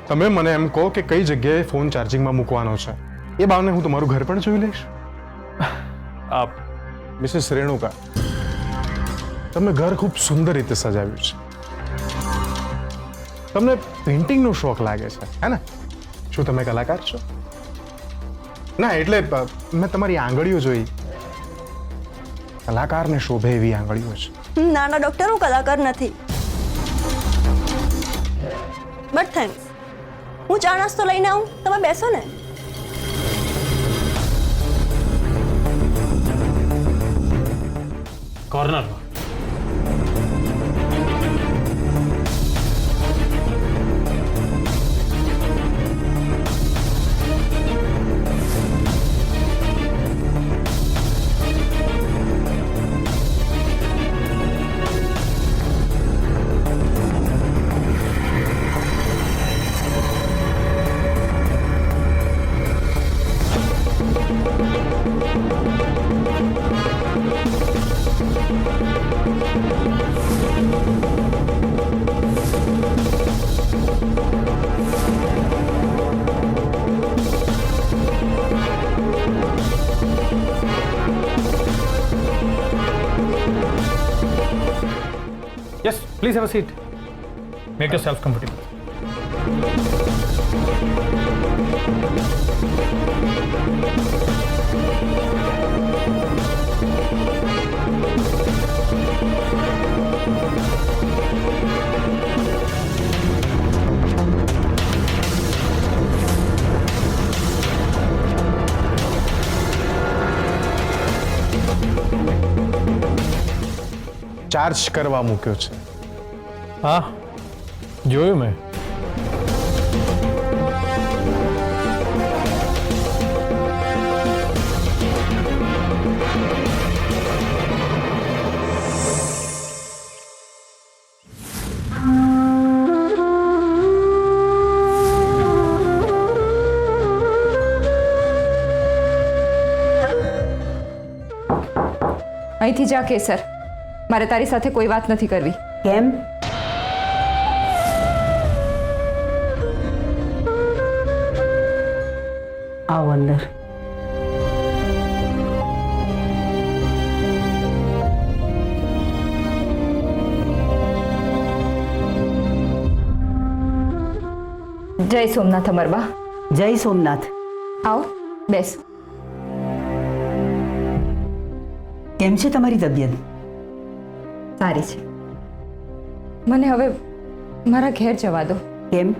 તમે મને એમ કહો કે કઈ જગ્યાએ ફોન ચાર્જિંગમાં મૂકવાનો છે, એ બાવને હું તમારું ઘર પણ જોઈ લઈશ. મિસિસ રેણુકા, તમે ઘર ખૂબ સુંદર રીતે સજાવ્યું છે. તમને પેઇન્ટિંગનો શોખ લાગે છે, હે ને? શું તમે કલાકાર છો? ના, એટલે મેં તમારી આંગળીઓ જોઈ, કલાકારને શોભે એવી આંગળીઓ છે. ના ના ડોક્ટર, હું કલાકાર નથી. But thanks. હું ચા નાસ્તો લઈને આવું, તમે બેસો ને. કોર્નરમાં. Yes, please have a seat. Make yourself comfortable. Charge કરવા મૂક્યો છે. હા, જોયું મેં. અહીંથી જા કેસર, મારે તારી સાથે કોઈ વાત નથી કરવી. કેમ? આવો અંદર. જય સોમનાથ અમરબા. જય સોમનાથ. આવો, બેસ. કેમ છે તમારી તબિયત? સારી છે. મને હવે મારા ઘેર જવા દો. કેમ?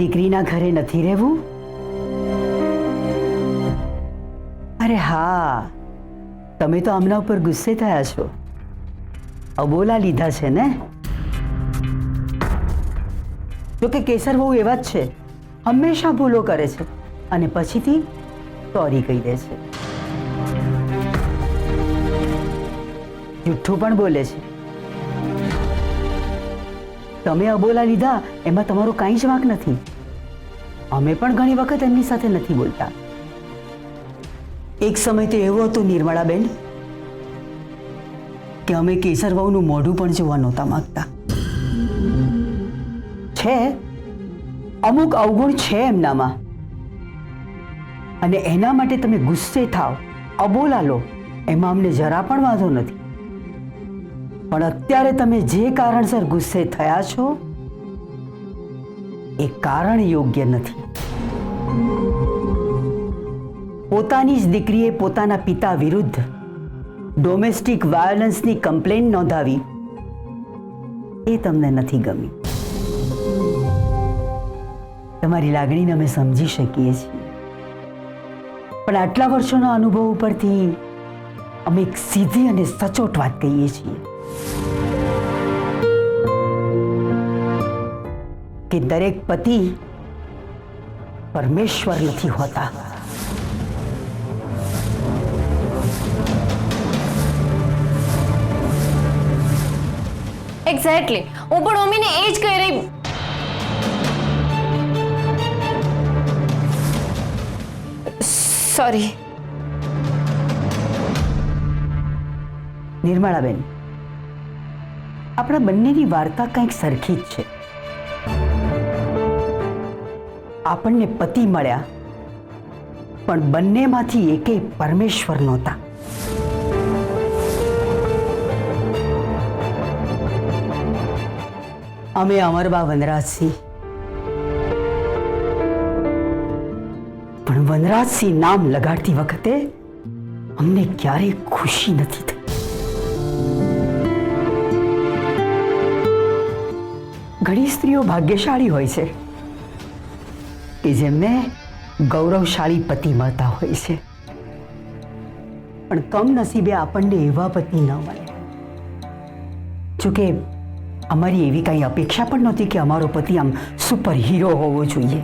દીકરીના ઘરે નથી રહેવું? અરે હા, તમે તો આમના ઉપર ગુસ્સે થયા છો, અબોલા લીધા છે ને? જો કે કેસર બહુ એવા જ છે, હંમેશા ભૂલો કરે છે અને પછીથી સોરી કહી દે છે. જુઠ્ઠું પણ બોલે છે. તમે અબોલા લીધા એમાં તમારો કાંઈ જ વાંક નથી. અમે પણ ઘણી વખત એમની સાથે નથી બોલતા. એક સમય તો એવો હતો નિર્મળાબેન કે અમે કેસર વહુનું મોઢું પણ જોવા નહોતા માંગતા. છે અમુક અવગુણ છે એમનામાં, અને એના માટે તમે ગુસ્સે થાવ, અબોલા લો, એમાં અમને જરા પણ વાંધો નથી. પણ અત્યારે તમે જે કારણસર ગુસ્સે થયા છો એ કારણ યોગ્ય નથી. પોતાની જ દીકરીએ પોતાના પિતા વિરુદ્ધ ડોમેસ્ટિક વાયોલન્સની કમ્પ્લેન નોંધાવી એ તમને નથી ગમી. તમારી લાગણીને અમે સમજી શકીએ છીએ, પણ આટલા વર્ષોના અનુભવ ઉપરથી અમે એક સીધી અને સચોટ વાત કહીએ છીએ કે દરેક પતિ પરમેશ્વર નથી હોતા. એક્ઝેક્ટલી, હું પણ મમ્મીને એ જ કહી રહી. સોરી. નિર્મળાબેન, આપણા બંનેની વાર્તા કંઈક સરખી જ છે. આપણને પતિ મળ્યા, પણ બંનેમાંથી એકેય પરમેશ્વર નહોતા. અમે અમરબા વનરાજસિંહ, પણ વનરાજસિંહ નામ લગાડતી વખતે અમને ક્યારેય ખુશી નથી થઈ. ઘણી સ્ત્રીઓ ભાગ્યશાળી હોય છે કે જેમને ગૌરવશાળી પતિ મળતા હોય છે, પણ કમનસીબે આપણને એવા પતિ ન મળે. જોકે અમારી એવી કાંઈ અપેક્ષા પણ નહોતી કે અમારો પતિ આમ સુપર હીરો હોવો જોઈએ,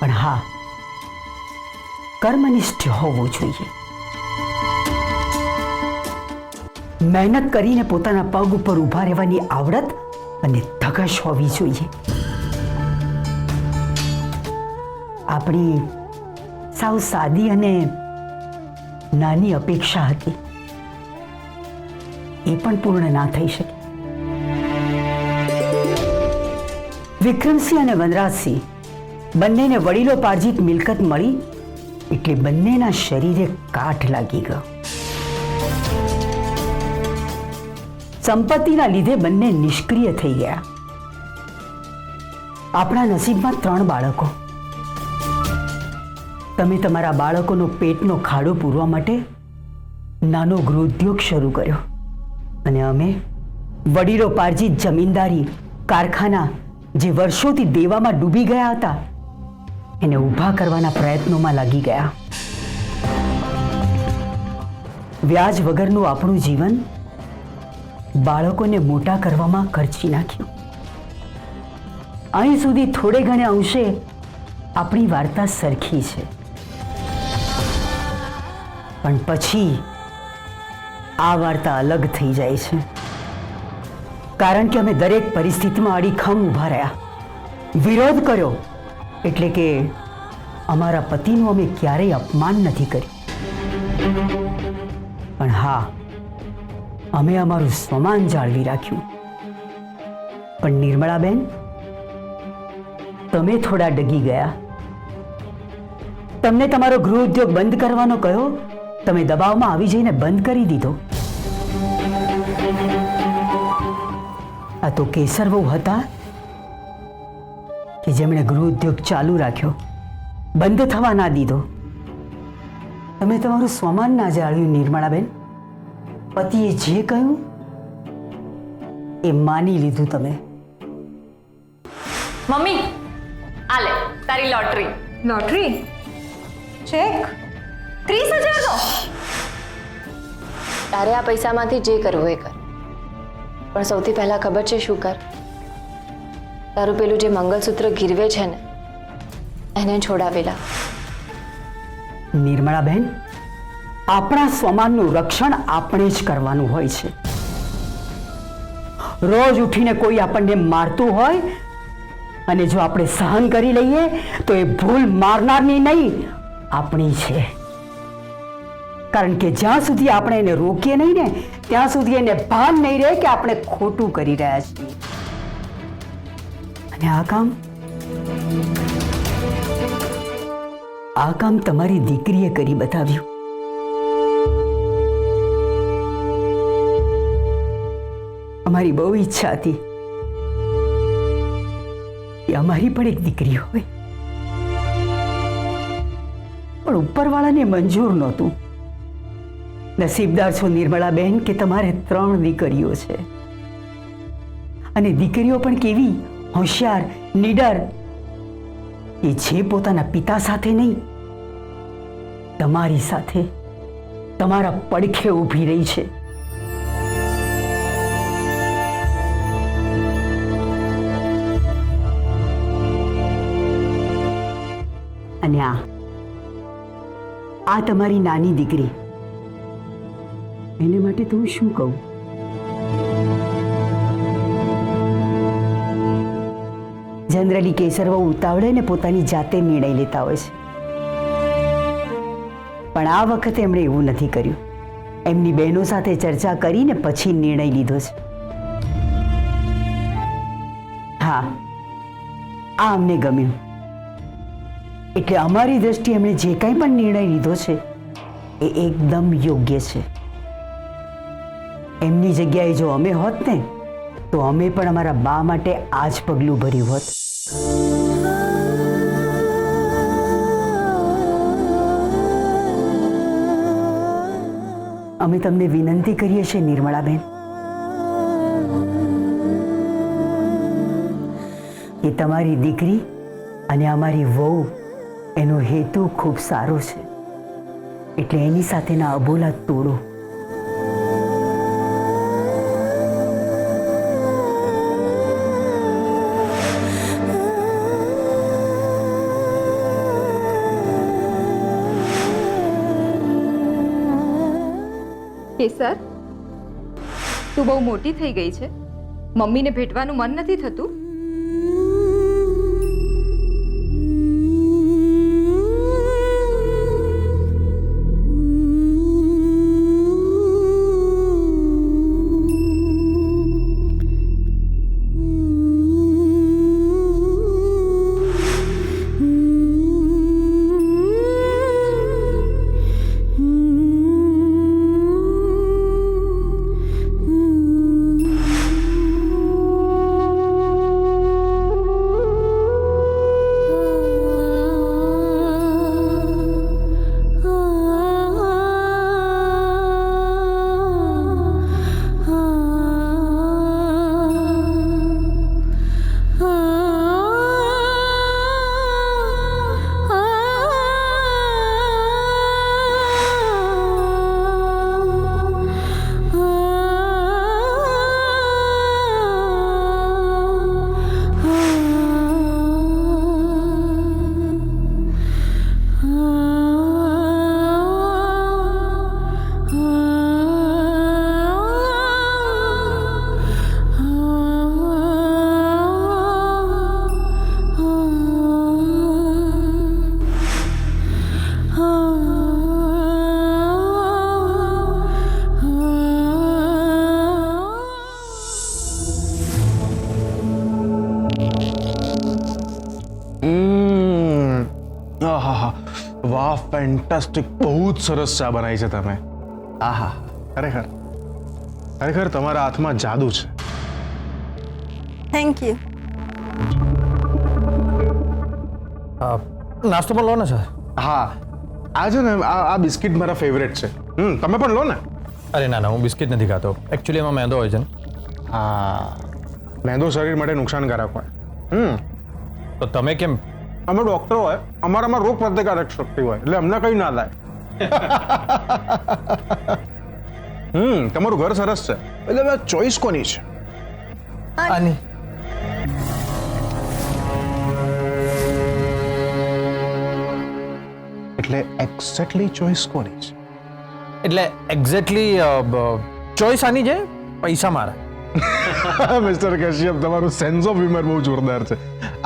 પણ હા, કર્મનિષ્ઠ હોવો જોઈએ. મહેનત કરીને પોતાના પગ ઉપર ઊભા રહેવાની આવડત અને ધગશ હોવી જોઈએ. આપણી સાવ સાદી અને નાની અપેક્ષા હતી, એ પણ પૂર્ણ ના થઈ શકે. વિક્રમસિંહ અને વનરાજસિંહ બંનેને વડીલો પાર્જિત મિલકત મળી એટલે બંનેના શરીરે કાટ લાગી ગયો. સંપત્તિના લીધે બંને નિષ્ક્રિય થઈ ગયા. આપણા નસીબમાં 3 બાળકો. તમે તમારા બાળકોનો પેટનો ખાડો પૂરવા માટે નાનો ગૃહોદ્યોગ શરૂ કર્યો, અને અમે વડીલો પાર્જિત જમીનદારી કારખાના જે વર્ષોથી દેવામાં ડૂબી ગયા હતા એને ઊભા કરવાના પ્રયત્નોમાં લાગી ગયા. વ્યાજ વગરનું આપણું જીવન બાળકોને મોટા કરવામાં ખર્ચી નાખ્યું. અહીં સુધી થોડે ઘણે અંશે આપણી વાર્તા સરખી છે, પણ પછી આ વાર્તા અલગ થઈ જાય છે, કારણ કે અમે દરેક પરિસ્થિતિમાં અડીખમ ઊભા રહ્યા, વિરોધ કર્યો. એટલે કે અમારા પતિનું અમે ક્યારેય અપમાન નથી કર્યું, પણ હા, અમે અમારું સ્વમાન જાળવી રાખ્યું. પણ નિર્મળાબેન, તમે થોડા ડગી ગયા. તમને તમારો ગૃહ ઉદ્યોગ બંધ કરવાનો કહ્યો, તમે દબાવમાં આવી જઈને બંધ કરી દીધો. આ તો કેસર વહુ હતા કે જેમણે ગૃહ ઉદ્યોગ ચાલુ રાખ્યો, બંધ થવા ના દીધો. તમે તમારું સ્વમાન ના જાળવ્યું નિર્મળાબેન. પતિએ જે કહ્યું એ માની લીધું તમે. મમ્મી, આ લે તારી લોટરી. લોટરી? ચેક? 30,000 નો. તારે આ પૈસામાંથી જે કરવું એ કર, પણ સૌથી પહેલા ખબર છે શું કર? તારું પેલું જે મંગલસૂત્ર ગીરવે છે ને એને છોડાવેલા. નિર્મળાબેન, આપણા સ્વમાનનું રક્ષણ આપણે જ કરવાનું હોય છે. રોજ ઉઠીને કોઈ આપણને મારતું હોય અને જો આપણે સહન કરી લઈએ તો એ ભૂલ મારનારની નહીં, આપણી છે. કારણ કે જ્યાં સુધી આપણે એને રોકીએ નહીં ને ત્યાં સુધી એને ભાન નહીં રહે કે આપણે ખોટું કરી રહ્યા છીએ. અને આ કામ તમારી દીકરીએ કરી બતાવ્યું. અમારી બહુ ઈચ્છા હતી કે અમારી પણ એક દીકરી હોય, પણ ઉપરવાળાને મંજૂર નહોતું. નસીબદાર છો નિર્મળાબેન કે તમારે 3 દીકરીઓ છે, અને દીકરીઓ પણ કેવી હોશિયાર, નીડર, એ જે પોતાના પિતા સાથે નહીં, તમારી સાથે, તમારા પડખે ઊભી રહી છે. અને આ તમારી નાની દીકરી, એને માટે તો હું શું કહું? જનરલી કેસરવા ઉતાવળે ને પોતાની જાતે નિર્ણય લેતા હોય છે, પણ આ વખતે એમણે એવું નથી કર્યું. એમની બહેનો સાથે ચર્ચા કરીને પછી નિર્ણય લીધો છે. હા, આ અમને ગમ્યું. એટલે અમારી દ્રષ્ટિએ એમણે જે કંઈ પણ નિર્ણય લીધો છે એ એકદમ યોગ્ય છે. એમની જગ્યાએ જો અમે હોત ને તો અમે પણ અમારા બા માટે આ જ પગલું ભર્યું હોત. અમે તમને વિનંતી કરીએ છીએ નિર્મળાબેન કે તમારી દીકરી અને અમારી વહુ એનો હેતુ ખૂબ સારો છે, એટલે એની સાથેના અબોલા તોડો. કેસર, તું બહુ મોટી થઈ ગઈ છે. મમ્મીને ભેટવાનું મન નથી થતું? વાહ, ફેન્ટાસ્ટિક. બહુ જ સરસ ચા બનાવી છે તમે. આહા, ખરેખર ખરેખર તમારા હાથમાં જાદુ છે. Thank you. નાસ્તો પણ લો ને સર. હા, આ છે ને આ બિસ્કિટ મારા ફેવરેટ છે. તમે પણ લો ને. અરે ના ના, હું બિસ્કિટ નથી ખાતો. એકચ્યુઅલી એમાં મેંદો હોય છે ને. હા, મેંદો શરીર માટે નુકસાનકારક હોય. તો તમે કેમ? અમે ડોક્ટર હોય, અમારામાં રોગ પ્રતિકારક શક્તિ હોય, એટલે અમને કઈ ના થાય. તમારું ઘર સરસ છે, એટલે ચોઈસ કોની છે? આની. એટલે એક્ઝેક્ટલી ચોઈસ કોની છે? એટલે એક્ઝેક્ટલી ચોઈસ આની છે, પૈસા મારા. મિસ્ટર કશ્યપ, તમારું સેન્સ ઓફ હ્યુમર બહુ જોરદાર છે.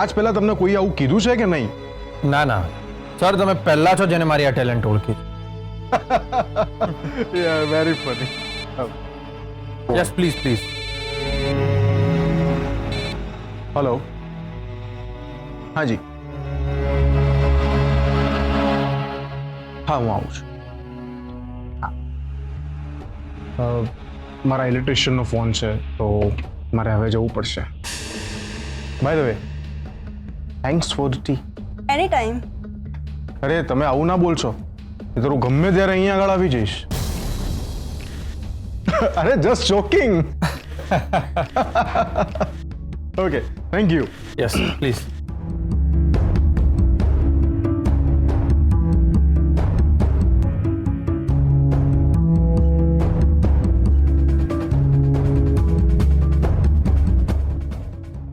આજ પહેલા તમને કોઈ આવું કીધું છે કે નહીં? ના ના સર, તમે પહેલા છો જેને મારી આ ટેલેન્ટ ઓળખી. Very funny. Yes please please. Hello. હાજી. હા, હું આવું છું. મારા ઇલેક્ટ્રિશિયનનો ફોન છે, તો મારે હવે જવું પડશે. By the way, thanks for the tea. Any time. અરે તમે આવું ના બોલશો, એ તો હું ગમે ત્યારે અહીંયા આગળ આવી જઈશ. અરે just joking. Okay, thank you. Yes please.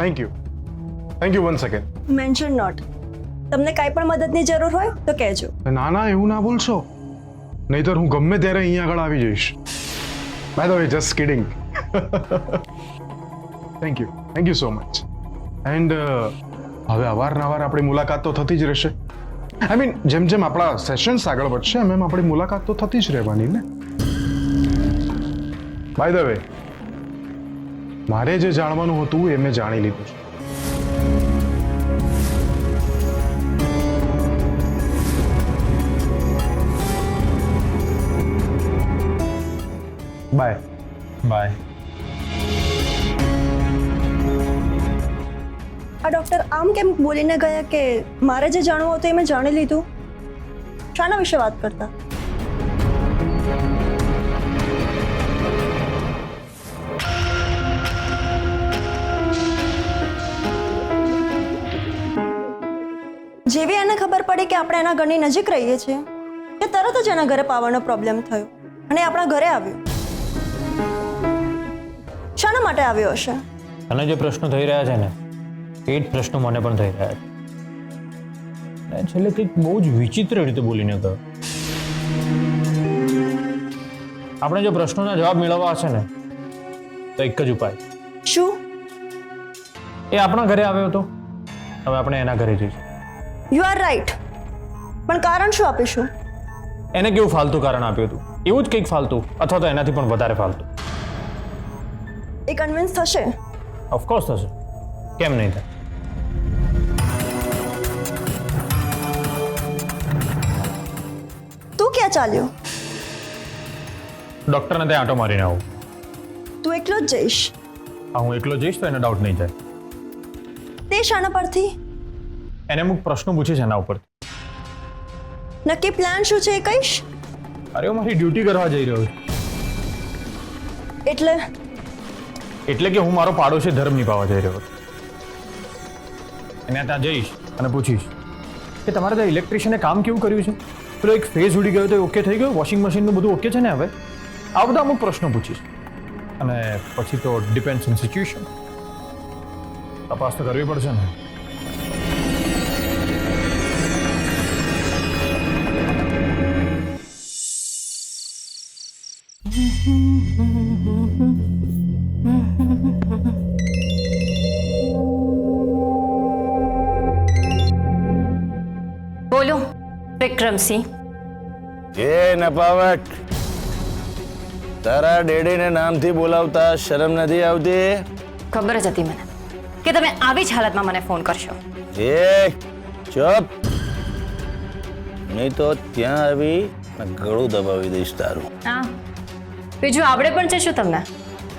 Thank you. Thank you once again. Mention not. તમને કાંઈ પણ મદદની જરૂર હોય તો કહેજો. ના ના, એવું ના બોલશો, નહીતર હું ગમે ત્યારે અહીંયા આગળ આવી જઈશ. By the way, just kidding. Thank you so much. And હવે અવારનવાર આપણી મુલાકાત તો થતી જ રહેશે. આઈ મીન, જેમ જેમ આપણા સેશન્સ આગળ વધશે એમ એમ આપણી મુલાકાત તો થતી જ રહેવાની ને. બાય ધ વે, મારે જે જાણવાનું હતું એ મેં જાણી લીધું છે. Bye bye. આ ડૉક્ટર આમ કેમ બોલીને ગયા કે મારે જે જાણવું હતું એ મેં જાણી લીધું? શાના વિશે વાત કરતા? જેવી એને ખબર પડી કે આપણે એના ઘરની નજીક રહીએ છીએ કે તરત જ એના ઘરે પાવાનો પ્રોબ્લેમ થયો અને આપણા ઘરે આવ્યો. શાના માટે આવ્યો હશે? તને જે પ્રશ્નો થઈ રહ્યા છે ને એ જ પ્રશ્નો મને પણ થઈ રહ્યા છે. અને છેલ્લે કંઈક બહુ જ વિચિત્ર રીતે બોલીને ગયો. આપણે જે પ્રશ્નોના જવાબ મેળવવા છે ને તો એક જ ઉપાય. શું? એ આપણા ઘરે આવ્યો હતો, હવે આપણે એના ઘરે જઈશું. યુ આર રાઈટ, પણ કારણ શું આપીશું? એને કેવું ફાલતુ કારણ આપ્યું હતું, એવું જ કંઈક ફાલતુ અથવા તો એનાથી પણ વધારે ફાલતુ. એ કન્વિન્સ થશે? ઓફકોર્સ થશે, કેમ નહીં થાય. તું ક્યાં ચાલ્યો? ડૉક્ટરને ત્યાં આંટો મારીને આવું. તું એકલો જ જઈશ? હા, હું એકલો જઈશ તો એને ડાઉટ નહીં જાય. તે શાના પરથી? એને અમુક પ્રશ્નો પૂછીશ એના ઉપર. નક્કી પ્લાન શું છે એ કહીશ? અરે હું મારી ડ્યુટી કરવા જઈ રહ્યો છું. એટલે કે હું મારો પાડોશી ધર્મ નિભાવવા જઈ રહ્યો છું. એને ત્યાં જઈશ અને પૂછીશ કે તમારે ત્યાં ઇલેક્ટ્રિશિયને કામ કેવું કર્યું છે, પેલો એક ફેઝ ઉડી ગયો તો ઓકે થઈ ગયો, વોશિંગ મશીનનું બધું ઓકે છે ને હવે, આ બધા અમુક પ્રશ્નો પૂછીશ. અને પછી તો ડિપેન્ડ્સ ઓન સિચ્યુએશન, તપાસ તો કરવી પડશે ને. બોલો વિક્રમસિંહ. એ નપાવટ, તારા ડેડીને નામથી બોલાવતા શરમ નથી આવતી? ખબર જ હતી મને કે તમે આવી જ હાલતમાં મને ફોન કરશો. એ ચૂપ, નહીં તો ત્યાં આવી ગળું દબાવી દઈશ તારું. હા, બીજું આવડે પણ છે શું તમને?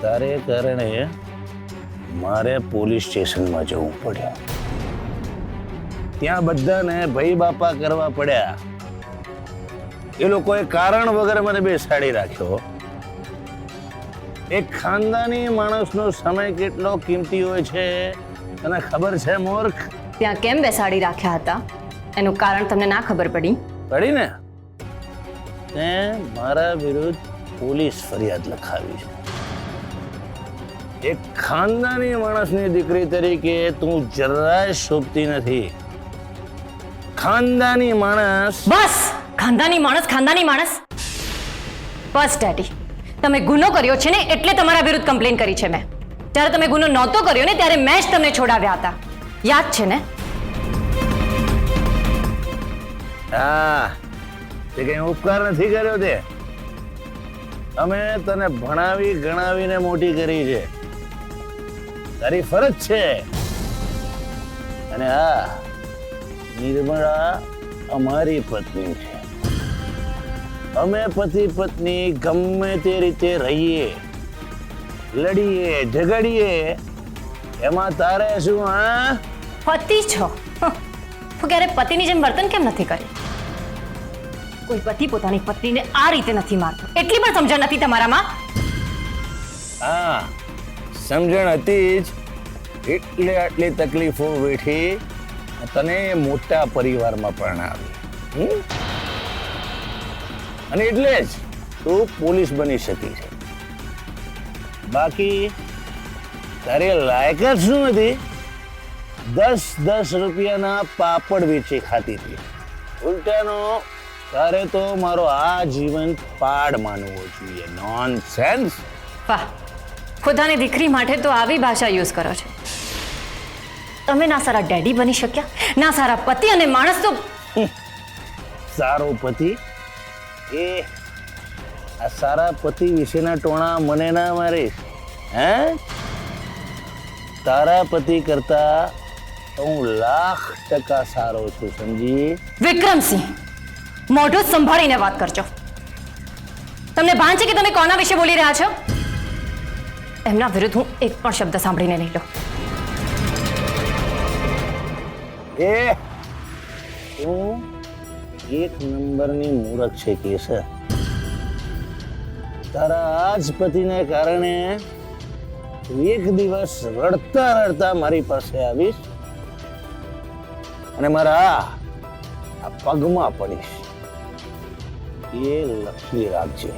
તારે કારણે મારે પોલીસ સ્ટેશનમાં જવું પડ્યું. ત્યાં બધાને ભાઈ બાપા કરવા પડ્યા. એ લોકોએ કારણ વગર મને બેસાડી રાખ્યો. એક ખાનદાની માણસનો સમય કેટલો કિંમતી હોય છે તને ખબર છે મૂર્ખ? ત્યાં કેમ બેસાડી રાખ્યા હતા એનું કારણ તમને ના ખબર પડી? પડી ને, તે મારા વિરુદ્ધ પોલીસ ફરિયાદ લખાવી છે. એક ખાનદાની માણસની દીકરી તરીકે તું જરાય શોભતી નથી. ખાનદાની માણસ. બસ, ખાનદાની માણસ, ખાનદાની માણસ. બસ ડેડી, તમે ગુનો કર્યો છે ને એટલે તમારા વિરુદ્ધ કમ્પ્લેન કરી છે મેં. જ્યારે તમે ગુનો નહોતો કર્યો ને ત્યારે મેં જ તમને છોડાવ્યા હતા, યાદ છે ને? હા, તે કઈ ઉપકાર નથી કર્યો. તે અમે તને ભણાવી ગણાવીને મોટી કરી છે, તારી ફરજ છે. અને હા, નિર્મળા અમારી પત્ની છે. અમે પતિ પત્ની ગમે તે રીતે રહીએ, લડીએ, ઝઘડીએ, એમાં તારે શું? હા, પતિ છો તો ક્યારે પતિની જેમ વર્તન કેમ નથી કર્યું? કોઈ પતિ પોતાની પત્નીને આ રીતે નથી મારતો, એટલી પણ સમજણ નથી તમારામાં? હા, સમજણ હતી જ એટલે આટલી તકલીફો વેઠી તને મોટા પરિવારમાં પરણાવી. અને એટલે જ તું પોલીસ બની શકી છે. બાકી તારી લાયકાત શું હતી? 10 રૂપિયાના પાપડ વેચી ખાતી હતી. ઉલટાનો તારે તો મારો આ જીવન પાડ માનવો જોઈએ. નોનસેન્સ. વાહ, ખુદાની દીકરી માટે તો આવી ભાષા યુઝ કરો છો. તમે ના સારા ડેડી બની શક્યા, ના સારા પતિ, અને માણસ તો સારો પતિ. એ આ સારા પતિ વિશેના ટોણા મને ના મારીશ. હે, તારા પતિ કરતા હું 1,00,000% સારો છું, સમજી? વિક્રમસિંહ, મોઢું સંભાળીને વાત કરજો. તમને ભાન છે કે તમે કોના વિશે બોલી રહ્યા છો? એમના વિરુદ્ધ હું એક પણ શબ્દ સાંભળીને નહીં લઉં. એ તું એક નંબરની મૂરખ છે કેસર. તારા આ જ પતિને કારણે એક દિવસ રડતા રડતા મારી પાસે આવીશ અને મારા આ પગમાં પડીશ. એ લખી રાખજે.